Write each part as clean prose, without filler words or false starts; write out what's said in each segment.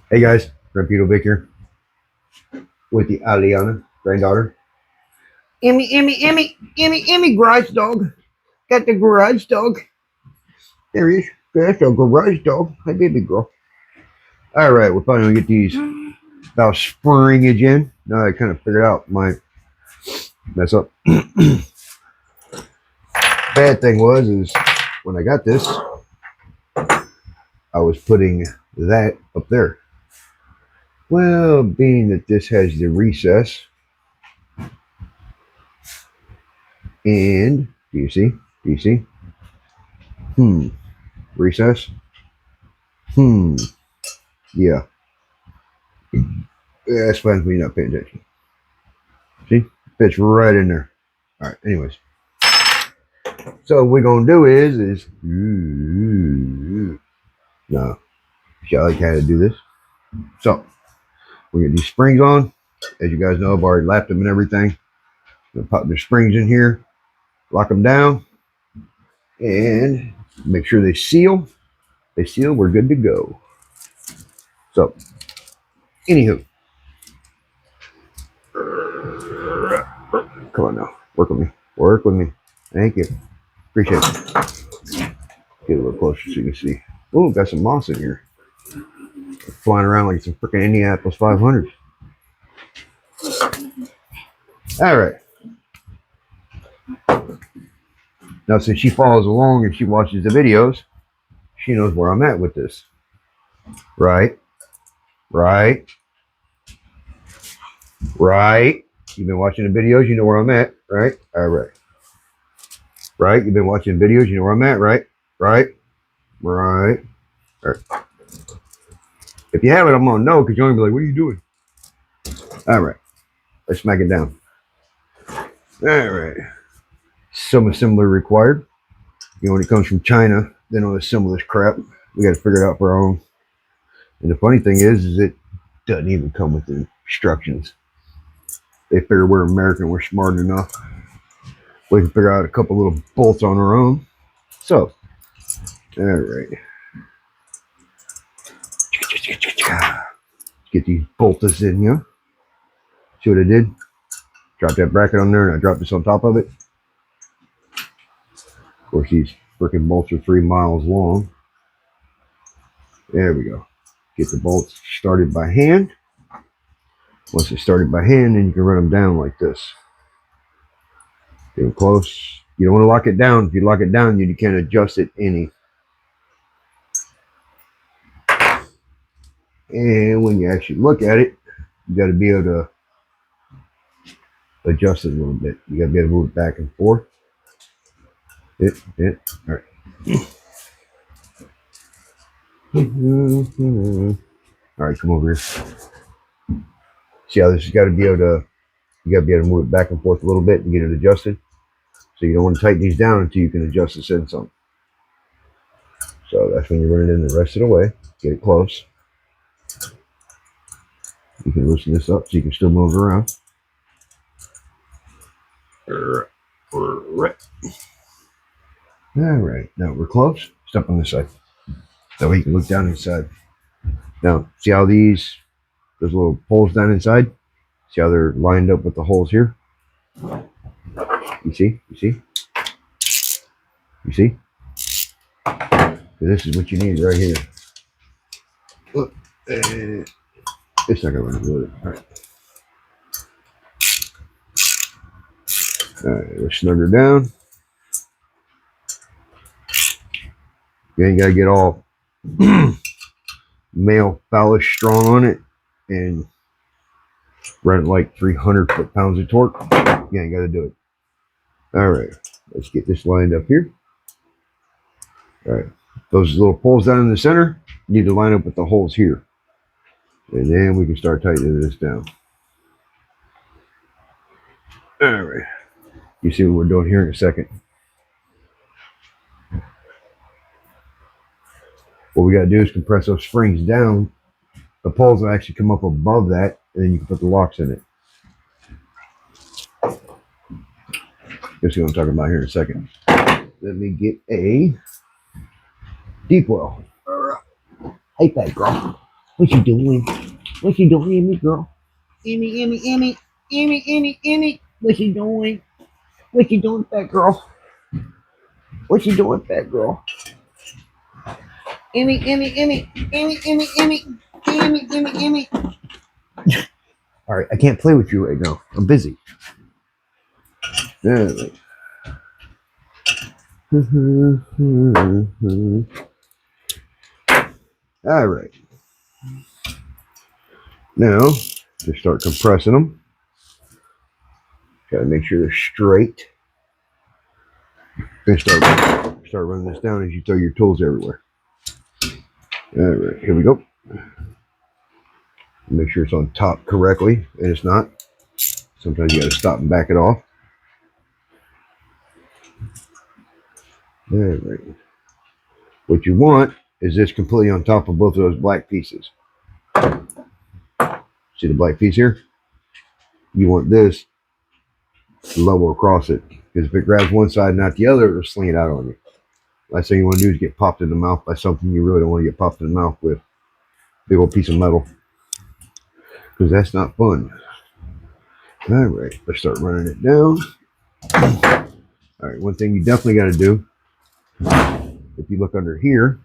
Hey guys, Grandpa Vic here with the Aliana, granddaughter. Emmy, garage dog. Got the garage dog. There he is. That's a garage dog. Hi, baby girl. All right, we're probably gonna get these about springage in. Now I kind of figured out my mess up. Bad thing is when I got this, I was putting that up there. Well, being that this has the recess, and do you see? Do you see? Recess. Yeah. That's fine for me not paying attention. See? Fits right in there. All right, anyways. So what we're going to do is no, Shelly had to do this. So we get these springs on. As you guys know, I've already lapped them and everything. Gonna pop the springs in here, lock them down, and make sure they seal. They seal, we're good to go. So, anywho. Come on now. Work with me. Work with me. Thank you. Appreciate it. Get a little closer so you can see. Oh, got some moss in here. Flying around like some freaking Indianapolis 500s. All right. Now, since she follows along and she watches the videos, she knows where I'm at with this. Right? Right? Right? You've been watching the videos, you know where I'm at, right? All right. Right? You've been watching videos, you know where I'm at, right? Right? Right? All right. If you haven't, I'm gonna know because you're gonna be like, what are you doing? All right. Let's smack it down. All right. Some assembly required. You know, when it comes from China, they don't assemble this crap. We got to figure it out for our own. And the funny thing is it doesn't even come with the instructions. They figure we're American, we're smart enough. We can figure out a couple little bolts on our own. So, all right. Get these bolts in here. See what I did? Drop that bracket on there and I dropped this on top of it. Of course, these freaking bolts are 3 miles long. There we go. Get the bolts started by hand. Once it's started by hand, then you can run them down like this. Get them close. You don't want to lock it down. If you lock it down, you can't adjust it any. And when you actually look at it, you got to be able to adjust it a little bit. You got to be able to move it back and forth. All right. All right, come over here. See how this has got to be able to, you got to be able to move it back and forth a little bit and get it adjusted. So you don't want to tighten these down until you can adjust this in some. So that's when you run it in the rest of the way. Get it close. You can loosen this up so you can still move it around. All right, now we're close. Step on this side. That way you can look down inside. Now, see how those little holes down inside? See how they're lined up with the holes here? You see? You see? You see? So this is what you need right here. Look, it's not going to run good. All right. All right, let's snug her down. You ain't got to get all male phallus strong on it and run it like 300 foot-pounds of torque. You ain't got to do it. All right, let's get this lined up here. All right, those little poles down in the center need to line up with the holes here. And then we can start tightening this down. All right, you see what we're doing here in a second. What we got to do is compress those springs down. The poles will actually come up above that, and then you can put the locks in it. You'll see what I'm talking about here in a second. Let me get a deep well. Hey, fat girl. What you doing? What you doing, Emmy girl? Emmy, Emmy, Emmy, Emmy, Emmy, Emmy. What you doing? What you doing, fat girl? What you doing, fat girl? Emmy, Emmy, Emmy, Emmy, Emmy, Emmy, Emmy, Emmy, Emmy. All right, I can't play with you right now. I'm busy. All right. All right. Now, to start compressing them, got to make sure they're straight. Then start running this down as you throw your tools everywhere. All right, here we go. Make sure it's on top correctly, and it's not. Sometimes you got to stop and back it off. All right. What you want is this completely on top of both of those black pieces. See the black piece here? You want this level across it, because if it grabs one side and not the other, it'll sling it out on you. Last thing you want to do is get popped in the mouth by something you really don't want to get popped in the mouth with. Big old piece of metal, because that's not fun. All right, let's start running it down. All right, one thing you definitely got to do, if you look under here,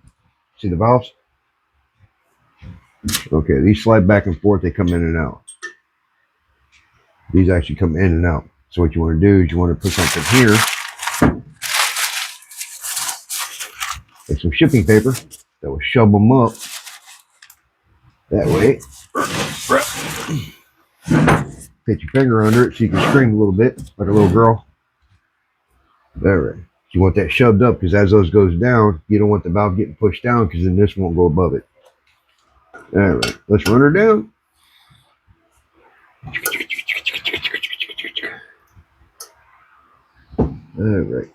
see the valves? Okay, these slide back and forth, they come in and out. These actually come in and out. So what you want to do is you want to put something here, like some shipping paper, that will shove them up. That way, put your finger under it so you can scream a little bit, like a little girl. All right. You want that shoved up, because as those goes down, you don't want the valve getting pushed down, because then this won't go above it. All right, let's run her down. All right.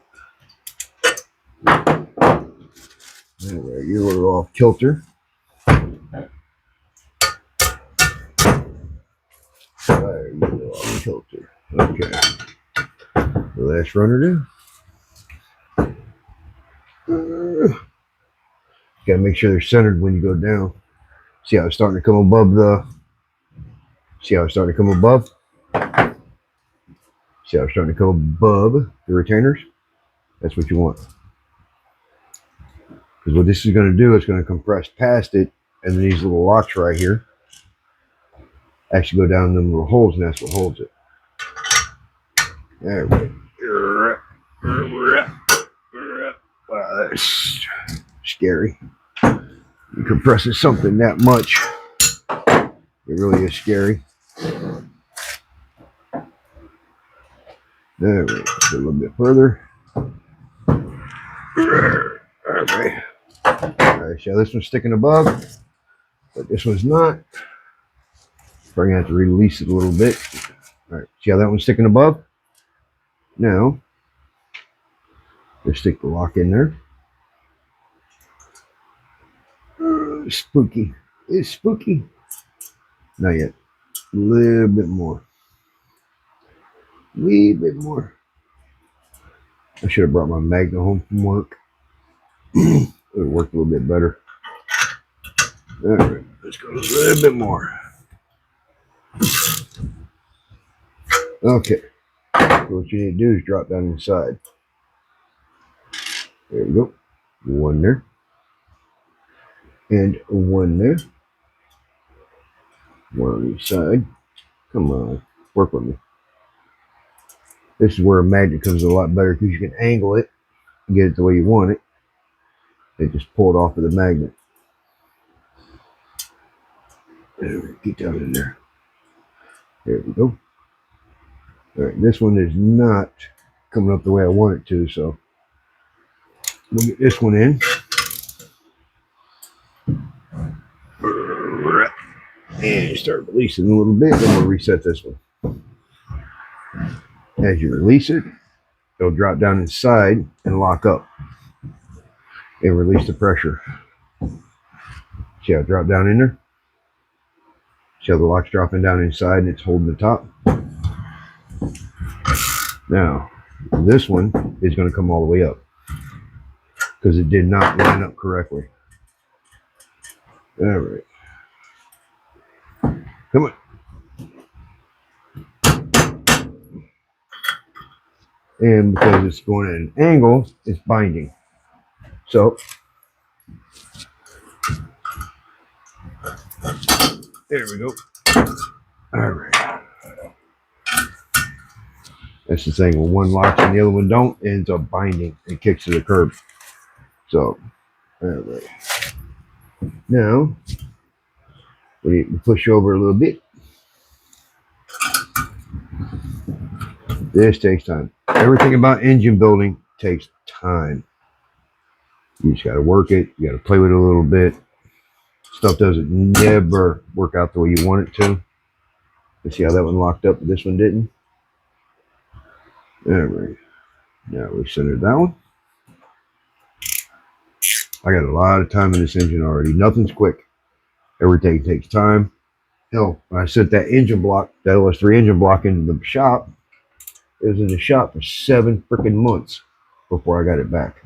All right, you're a little off kilter. Okay. Let's run her down. Gotta make sure they're centered when you go down. See how it's starting to come above the. See how it's starting to come above? See how it's starting to come above the retainers? That's what you want. Because what this is going to do, it's going to compress past it, and then these little locks right here actually go down in them little holes, and that's what holds it. There we go. Wow, that's scary. You compressing something that much, it really is scary. There we go. A little bit further. Okay. Alright, so this one's sticking above, but this one's not. Probably gonna have to release it a little bit. Alright, see how that one's sticking above? Now, let's stick the lock in there. Spooky. It's spooky. Not yet. A little bit more. A little bit more. I should have brought my magnet home from work. It would have worked a little bit better. Alright, let's go a little bit more. Okay. So what you need to do is drop down inside. There we go. One there. And one there. One on each side. Come on. Work with me. This is where a magnet comes a lot better, because you can angle it and get it the way you want it. They just pull it off of the magnet. Get down in there. There we go. Alright, this one is not coming up the way I want it to, so we'll get this one in. And start releasing a little bit, then we'll reset this one. As you release it, it'll drop down inside and lock up and release the pressure. See how it dropped down in there? See how the lock's dropping down inside and it's holding the top? Now, this one is going to come all the way up because it did not line up correctly. All right. Come on. And because it's going at an angle, it's binding. So there we go. All right. That's the thing. When one locks and the other one don't, it ends up binding and kicks to the curb. So, all right. Now, we push over a little bit. This takes time. Everything about engine building takes time. You just got to work it. You got to play with it a little bit. Stuff doesn't never work out the way you want it to. You see how that one locked up, but this one didn't? All right. Now we centered that one. I got a lot of time in this engine already. Nothing's quick. Everything takes time. Hell, when I sent that engine block, that Ls3 engine block into the shop, it was in the shop for 7 freaking months before I got it back.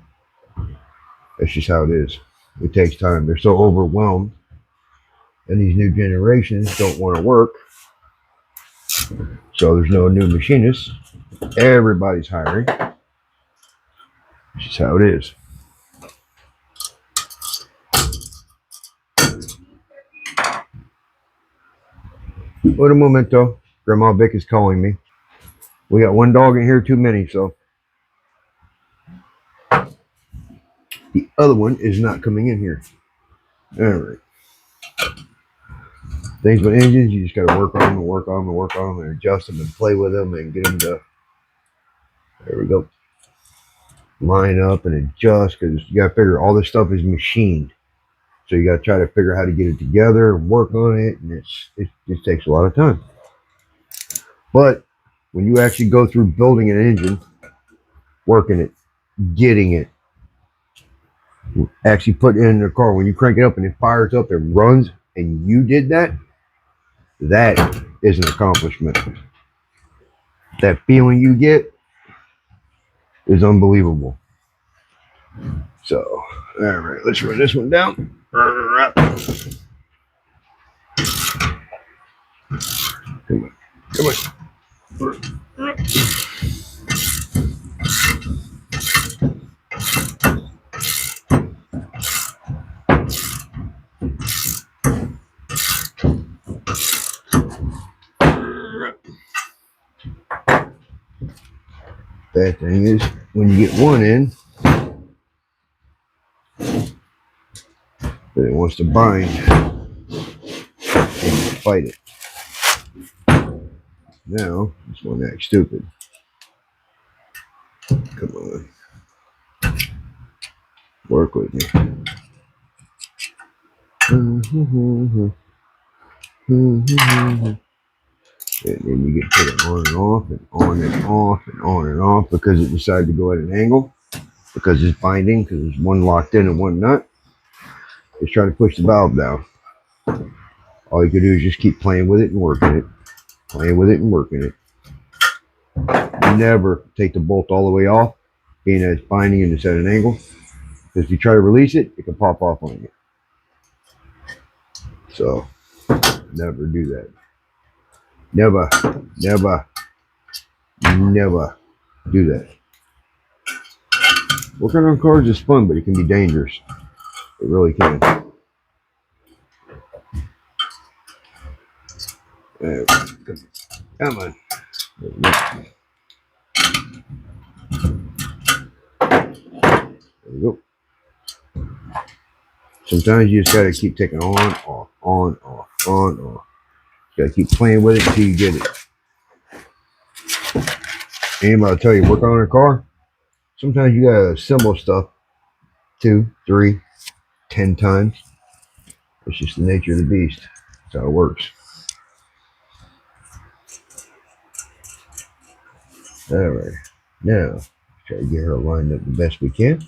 That's just how it is. It takes time. They're so overwhelmed, and these new generations don't want to work. So there's no new machinists. Everybody's hiring. That's just how it is. Un momento. Grandma Vic is calling me. We got one dog in here too many, so the other one is not coming in here. All right. Things with engines, you just got to work on them and work on them and work on them and adjust them and play with them and get them to, there we go, line up and adjust, because you got to figure all this stuff is machined. So you got to try to figure out how to get it together and work on it, and it just takes a lot of time. But when you actually go through building an engine, working it, getting it, actually putting it in the car, when you crank it up and it fires up and runs, and you did that, that is an accomplishment. That feeling you get is unbelievable. So, all right, let's run this one down. Come on, come on. Bad thing is, when you get one in, that it wants to bind and fight it. Now, this one acts stupid. Come on. Work with me. And then you get put it on and off and on and off and on and off because it decided to go at an angle, because it's binding, because there's one locked in and one not. It's trying to push the valve down. All you can do is just keep playing with it and working it. Playing with it and working it. Never take the bolt all the way off, being that it's binding and it's at an angle. Because if you try to release it, it can pop off on you. So, never do that. Never, never, never do that. Working on cars is fun, but it can be dangerous. It really can. Come on. There we go. Sometimes you just gotta keep taking on, off, on, off, on, off. You gotta keep playing with it until you get it. Anybody tell you work on a car? Sometimes you gotta assemble stuff 2, 3, 10 times. It's just the nature of the beast. That's how it works. All right. Now, try to get her lined up the best we can.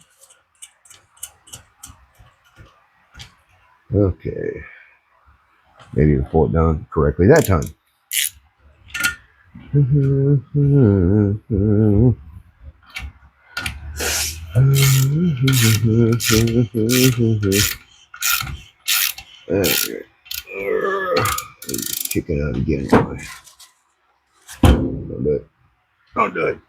Okay. Maybe we'll pull it down correctly that time. Alright. Kick it out again. Don't do it. Don't do it.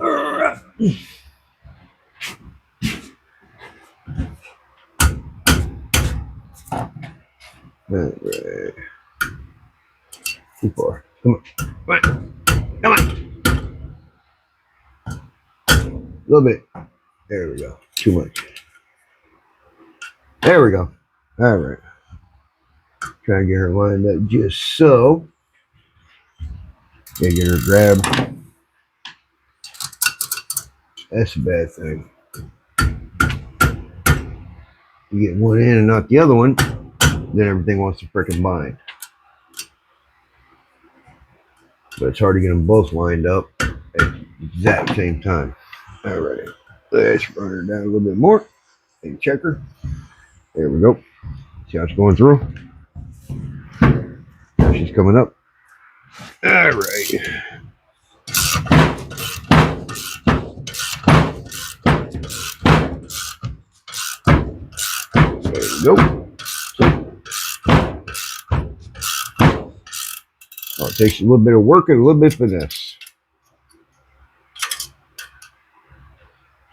Alright. Too far. Come on. Come on. Come on. A little bit. There we go. Too much. There we go. All right. Try and get her lined up just so. Gotta get her grabbed. That's a bad thing. You get one in and not the other one, then everything wants to frickin' bind. But it's hard to get them both lined up at the exact same time. All right. Let's run her down a little bit more and check her. There we go. See how it's going through? Now she's coming up. All right. There we go. Oh, it takes a little bit of work and a little bit of finesse.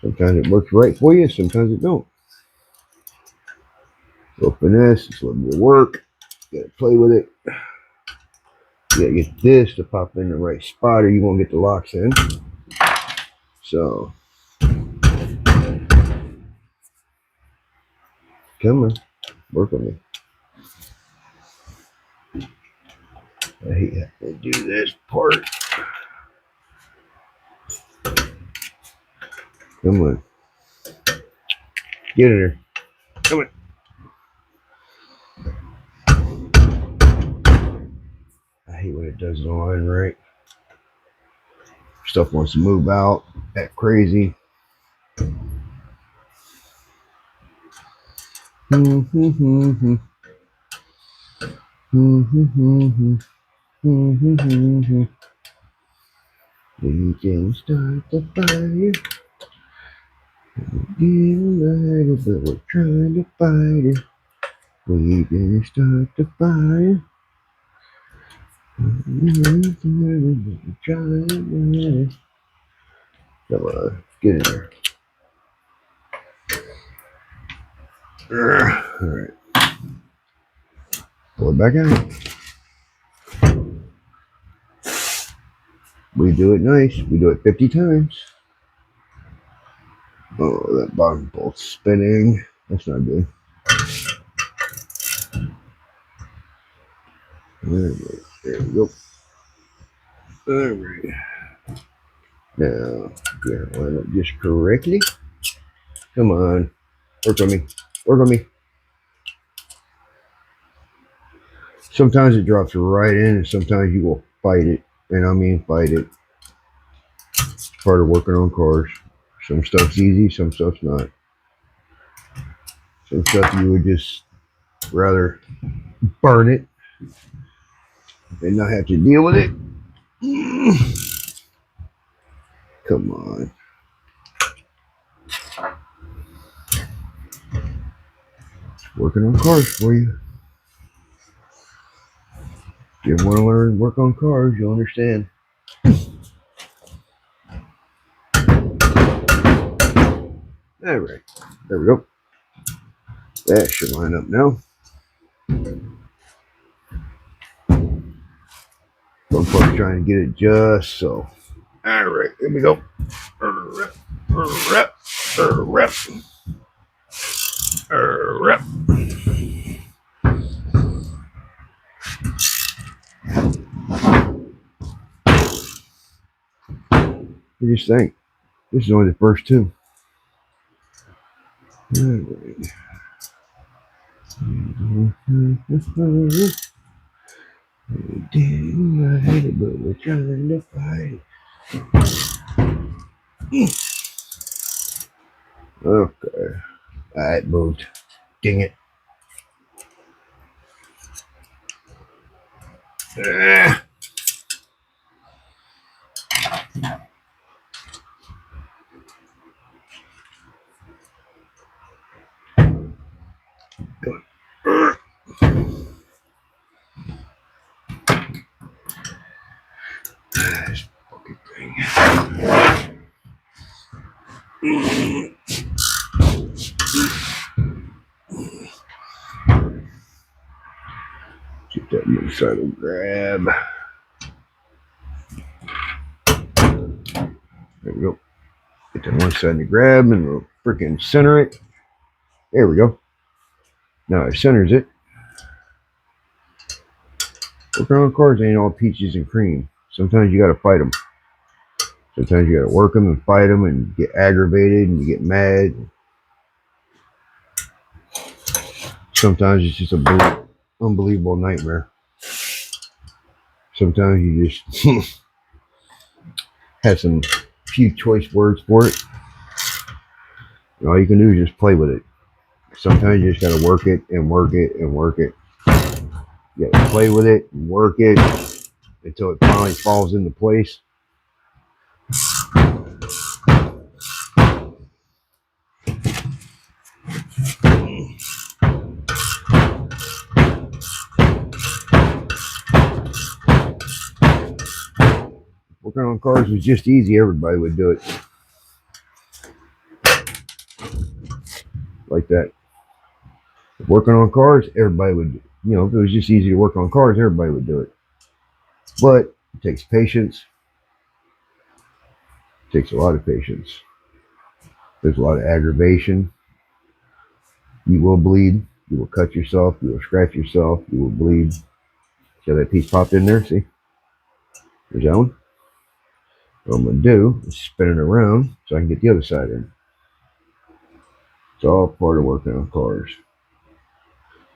Sometimes it works right for you, sometimes it don't. A little finesse, it's a little bit of work. You gotta play with it. You gotta get this to pop in the right spot or you won't get the locks in. So, come on, work on me. I hate having to do this part. Come on. Get in there. Come on. I hate when it does the line right. Stuff wants to move out. That crazy. We can start the fire. Getting lighter, but we're trying to fight it. We can start the fire. Come on, get in there. Alright. Pull it back out. We do it nice. We do it 50 times. Oh, that bottom bolt's spinning. That's not good. There we go. Alright. Now, get it lined up just correctly. Come on. Work on me. Work on me. Sometimes it drops right in and sometimes you will fight it. And I mean fight it. It's part of working on cars. Some stuff's easy, some stuff's not. Some stuff you would just rather burn it and not have to deal with it. Come on. Working on cars for you. If you want to learn to work on cars, you'll understand. Alright, there we go. That should line up now. One part trying to get it just so. Alright, here we go. What do you think? This is only the first two. Alright. We didn't hate it, but we're trying to fight it. Okay. It moved. Dang it. This fucking thing. Get that motorcycle grab. There we go. Get that one side to grab and we'll freaking center it. There we go. Now it centers it. Working on cars ain't all peaches and cream. Sometimes you gotta fight them. Sometimes you gotta work them and fight them and get aggravated and you get mad. Sometimes it's just a unbelievable nightmare. Sometimes you just have some few choice words for it. And all you can do is just play with it. Sometimes you just gotta work it and work it and work it. You gotta play with it and work it until it finally falls into place. Working on cars was just easy, everybody would do it. Like that. Working on cars, everybody would, you know, if it was just easy to work on cars, everybody would do it. But it takes patience. It takes a lot of patience. There's a lot of aggravation. You will bleed. You will cut yourself. You will scratch yourself. You will bleed. See how that piece popped in there? See? There's that one. What I'm going to do is spin it around so I can get the other side in. It's all part of working on cars.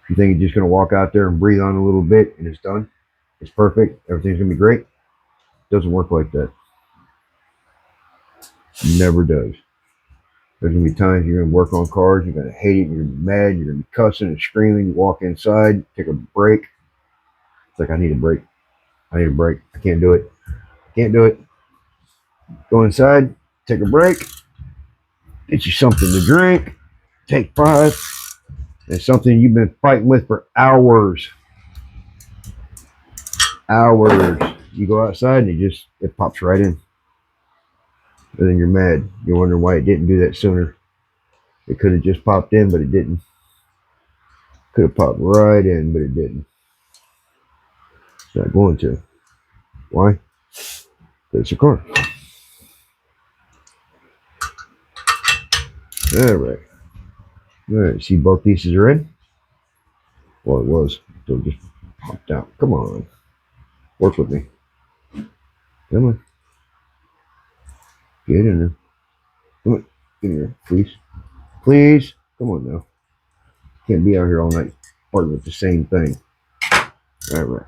If you think you're just going to walk out there and breathe on a little bit and it's done, it's perfect, everything's going to be great, it doesn't work like that. It never does. There's going to be times you're going to work on cars, you're going to hate it, you're going to be mad, you're going to be cussing and screaming, you walk inside, take a break. It's like, I need a break. I need a break. I can't do it. Can't do it. Go inside, take a break, get you something to drink, take 5. It's something you've been fighting with for hours. Hours. You go outside and it pops right in. And then you're mad. You're wondering why it didn't do that sooner. It could have just popped in, but it didn't. Could have popped right in, but it didn't. It's not going to. Why? Because it's a car. Alright. Alright, see both pieces are in? Well, it was. So it just popped out. Come on. Work with me. Come on. Get in there. Come on. Get in there, please. Please. Come on now. Can't be out here all night fighting with the same thing. Alright.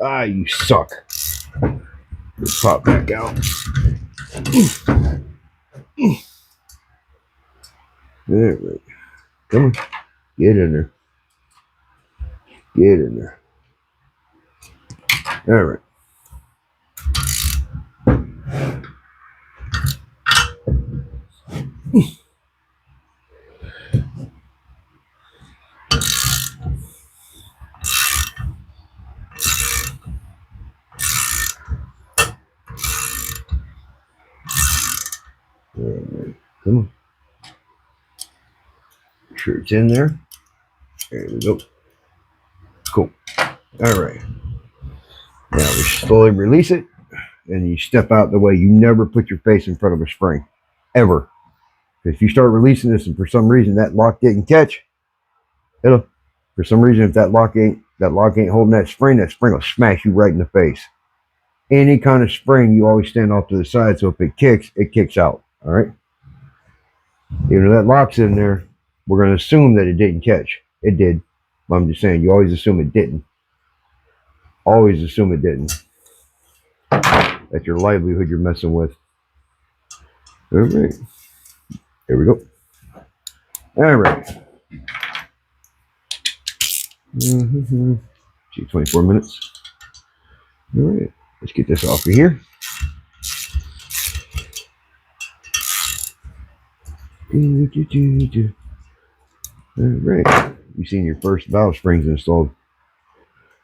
Ah, you suck. Just pop back out. Alright. Come on. Get in there. Get in there. Alright. Alright. Come on. Make sure it's in there. There we go. Cool. Alright. Now we slowly release it. And you step out the way. You never put your face in front of a spring. Ever. If you start releasing this and for some reason that lock didn't catch, for some reason if that lock ain't holding that spring will smash you right in the face. Any kind of spring, you always stand off to the side, so if it kicks out. Alright? Even though that lock's in there, we're gonna assume that it didn't catch. It did. But I'm just saying, you always assume it didn't. Always assume it didn't. That's your livelihood you're messing with. Alright. There we go. Alright. See, 24 minutes. All right, let's get this off of here. All right, you've seen your first valve springs installed.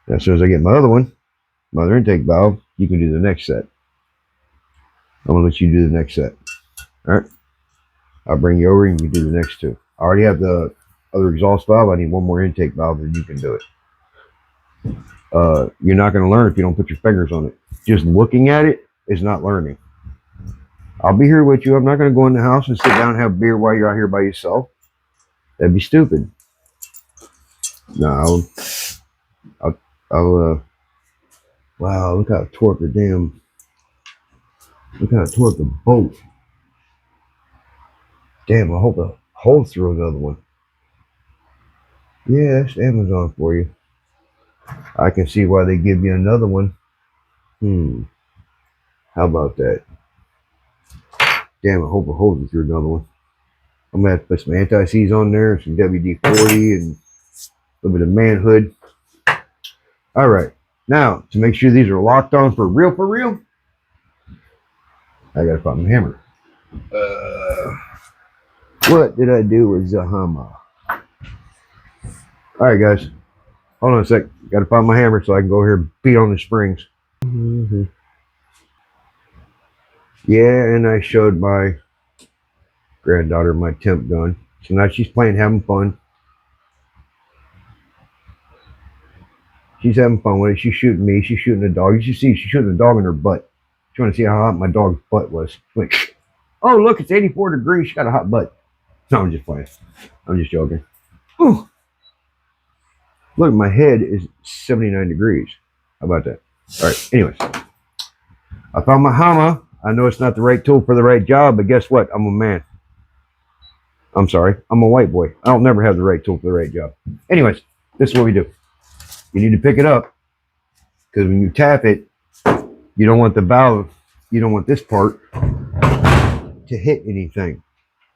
Now, as soon as I get my other one, my other intake valve, you can do the next set. I'm gonna let you do the next set. All right, I'll bring you over and you do the next two. I already have the other exhaust valve. I need one more intake valve, and you can do it. You're not going to learn if you don't put your fingers on it. Just looking at it is not learning. I'll be here with you. I'm not going to go in the house and sit down and have beer while you're out here by yourself. That'd be stupid. No, wow, look how I torque the boat. Damn, I hope I hold through another one. Yeah, that's Amazon for you. I can see why they give you another one. How about that? Damn, I hope I hold through another one. I'm going to have to put some anti-seize on there, some WD-40, and a little bit of manhood. All right. Now, to make sure these are locked on for real, I got to find my hammer. What did I do with the hammer? All right, guys. Hold on a sec. Got to find my hammer so I can go here and beat on the springs. Yeah, and I showed my granddaughter my temp gun. So now she's playing, having fun. She's having fun with it. She's shooting me. She's shooting the dog. You should see she's shooting the dog in her butt. She want to see how hot my dog's butt was. Like, oh, look, it's 84 degrees. She got a hot butt. No, I'm just playing. I'm just joking. Ooh. Look, my head is 79 degrees. How about that? All right. Anyways, I found my hammer. I know it's not the right tool for the right job, but guess what? I'm a man. I'm sorry. I'm a white boy. I don't never have the right tool for the right job. Anyways, this is what we do. You need to pick it up because when you tap it, you don't want the valve, you don't want this part to hit anything.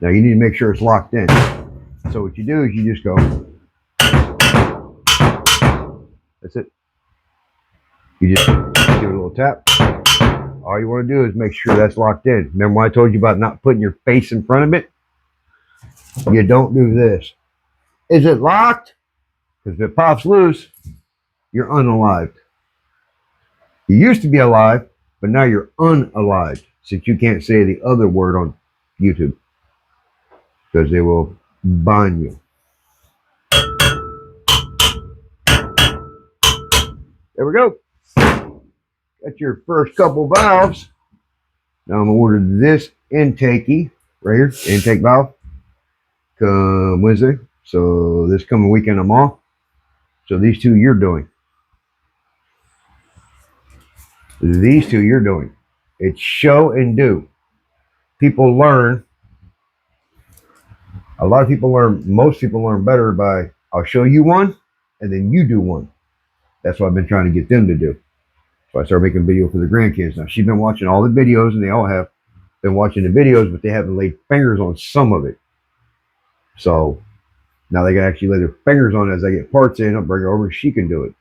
Now you need to make sure it's locked in. So what you do is you just go. That's it. You just give it a little tap. All you want to do is make sure that's locked in. Remember when I told you about not putting your face in front of it? You don't do this. Is it locked? Because if it pops loose, you're unalived. You used to be alive, but now you're unalived, since you can't say the other word on YouTube, because they will ban you. There we go. Got your first couple valves. Now I'm going to order this intakey right here, intake valve, come Wednesday. So this coming weekend I'm off. So these two you're doing. These two you're doing. It's show and do. People learn. A lot of people learn, most people learn better by, I'll show you one, and then you do one. That's what I've been trying to get them to do. So I started making video for the grandkids. Now she's been watching all the videos, and they all have been watching the videos, but they haven't laid fingers on some of it. So now they can actually lay their fingers on it as I get parts in. I'll bring her over, she can do it.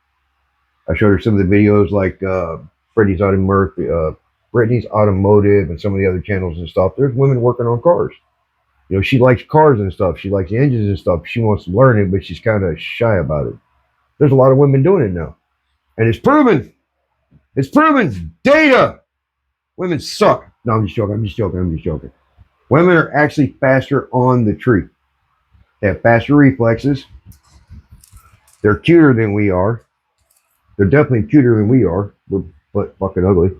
I showed her some of the videos like Brittany's Automotive and some of the other channels and stuff. There's women working on cars. You know, she likes cars and stuff. She likes engines and stuff. She wants to learn it, but she's kind of shy about it. There's a lot of women doing it now. And it's proven. It's proven. Data. Women suck. No, I'm just joking. Women are actually faster on the tree. They have faster reflexes. They're cuter than we are. They're definitely cuter than we are. We're but fucking ugly.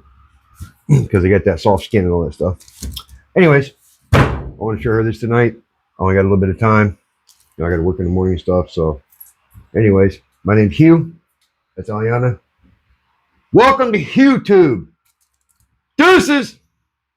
Because they got that soft skin and all that stuff. Anyways, I want to show her this tonight. I only got a little bit of time. You know, I got to work in the morning and stuff. So, anyways, my name's Hugh. That's Aliana. Welcome to HughTube. Deuces!